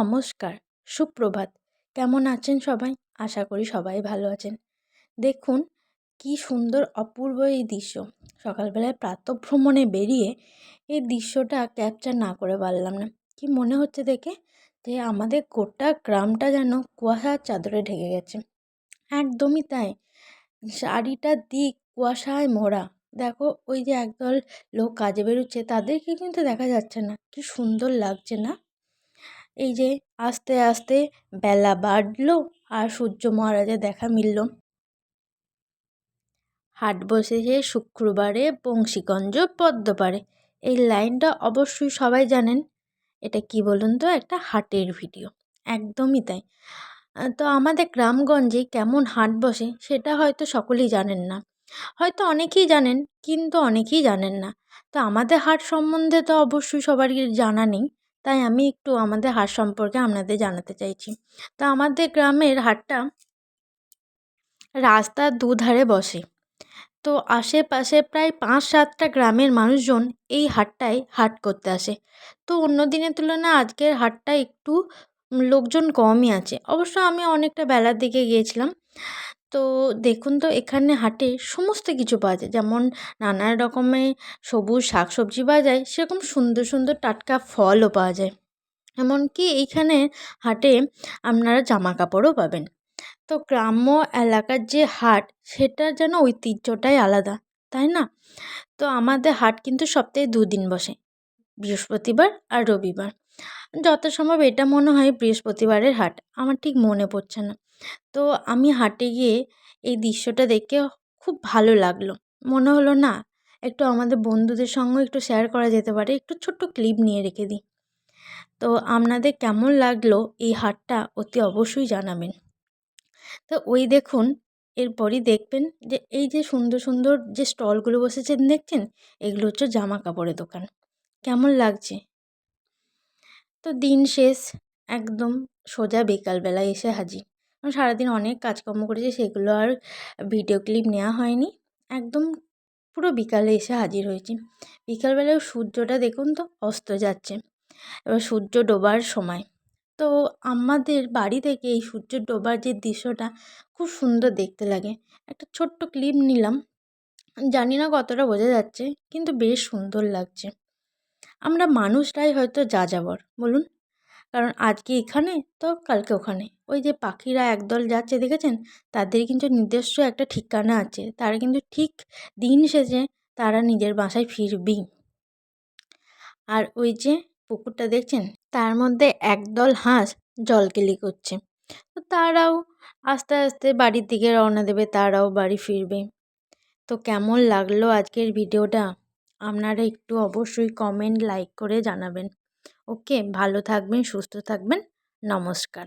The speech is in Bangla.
নমস্কার, সুপ্রভাত। কেমন আছেন সবাই? আশা করি সবাই ভালো আছেন। দেখুন কি সুন্দর অপূর্ব এই দৃশ্য। সকালবেলায় প্রাতঃভ্রমণে বেরিয়ে এই দৃশ্যটা ক্যাপচার না করে পারলাম না। কি মনে হচ্ছে দেখে যে আমাদের গোটা গ্রামটা যেন কুয়াশার চাদরে ঢেকে গেছে। একদমই তাই। চারিটা দিক কুয়াশায় মোড়া। দেখো ওই যে একদল লোক কাজে বেরোচ্ছে, তাদেরকে কিন্তু দেখা যাচ্ছে না। কি সুন্দর লাগছে না? এই যে আস্তে আস্তে বেলা বাড়লো আর সূর্য মহারাজের দেখা মিলল। হাট বসেছে শুক্রবারে বংশীগঞ্জ পদ্মপাড়ে। এই লাইনটা অবশ্যই সবাই জানেন। এটা কি বলুন তো, একটা হাটের ভিডিও। একদমই তাই। তো আমাদের গ্রামগঞ্জে কেমন হাট বসে সেটা হয়তো সকলেই জানেন না, হয়তো অনেকেই জানেন কিন্তু অনেকেই জানেন না। তো আমাদের হাট সম্বন্ধে তো অবশ্যই সবারই জানা নেই, তাই আমি একটু আমাদের হাট সম্পর্কে আপনাদের জানাতে চাইছি। তো আমাদের গ্রামের হাটটা রাস্তার দুধারে বসে। তো আশেপাশে প্রায় ৫-৭টা গ্রামের মানুষজন এই হাটটায় হাট করতে আসে। তো অন্য দিনের তুলনায় আজকের হাটটা একটু লোকজন কমই আছে। অবশ্য আমি অনেকটা বেলার দিকে গিয়েছিলাম। তো দেখুন তো, এখানে হাটে সমস্ত কিছু পাওয়া যায়। যেমন নানা রকমের সবুজ শাকসবজি পাওয়া যায়, সেরকম সুন্দর সুন্দর টাটকা ফলও পাওয়া যায়। এমনকি এইখানে হাটে আপনারা জামা কাপড়ও পাবেন। তো গ্রাম্য এলাকার যে হাট, সেটার যেন ঐতিহ্যটাই আলাদা, তাই না? তো আমাদের হাট কিন্তু সপ্তাহে ২ দিন বসে, বৃহস্পতিবার আর রবিবার। যথাসম্ভব এটা মনে হয় বৃহস্পতিবারের হাট, আমার ঠিক মনে পড়ছে না। তো আমি হাটে গিয়ে এই দৃশ্যটা দেখে খুব ভালো লাগলো। মনে হলো না, একটু আমাদের বন্ধুদের সঙ্গেও একটু শেয়ার করা যেতে পারে, একটু ছোট্ট ক্লিপ নিয়ে রেখে দিই। তো আপনাদের কেমন লাগলো এই হাটটা অতি অবশ্যই জানাবেন। তো ওই দেখুন, এরপরই দেখবেন যে এই যে সুন্দর সুন্দর যে স্টলগুলো বসেছেন দেখছেন, এগুলো হচ্ছে জামা কাপড়ের দোকান। কেমন লাগছে? তো দিন শেষ, একদম সোজা বিকালবেলায় এসে হাজির। কারণ সারাদিন অনেক কাজকর্ম করেছি, সেগুলো আর ভিডিও ক্লিপ নেওয়া হয়নি। একদম পুরো বিকালে এসে হাজির হয়েছি। বিকালবেলায় সূর্যটা দেখুন তো অস্ত যাচ্ছে, এবার সূর্য ডোবার সময়। তো আমাদের বাড়ি থেকে এই সূর্য ডোবার যে দৃশ্যটা খুব সুন্দর দেখতে লাগে। একটা ছোট্ট ক্লিপ নিলাম, জানি না কতটা বোঝা যাচ্ছে, কিন্তু বেশ সুন্দর লাগছে। আমরা মানুষরাই হয়তো যাযাবর বলুন, কারণ আজকে এখানে তো কালকে ওখানে। ওই যে পাখিরা একদল যাচ্ছে দেখেছেন, তাদের কিন্তু নিজস্ব একটা ঠিকানা আছে, তারা কিন্তু ঠিক দিন শেষে তারা নিজের বাসায় ফিরবেই। আর ওই যে পুকুরটা দেখছেন, তার মধ্যে একদল হাঁস জলকেলি করছে। তো তারাও আস্তে আস্তে বাড়ির দিকে রওনা দেবে, তারাও বাড়ি ফিরবে। তো কেমন লাগলো আজকের ভিডিওটা আপনারা একটু অবশ্যই কমেন্ট লাইক করে জানাবেন। ওকে, ভালো থাকবেন, সুস্থ থাকবেন। নমস্কার।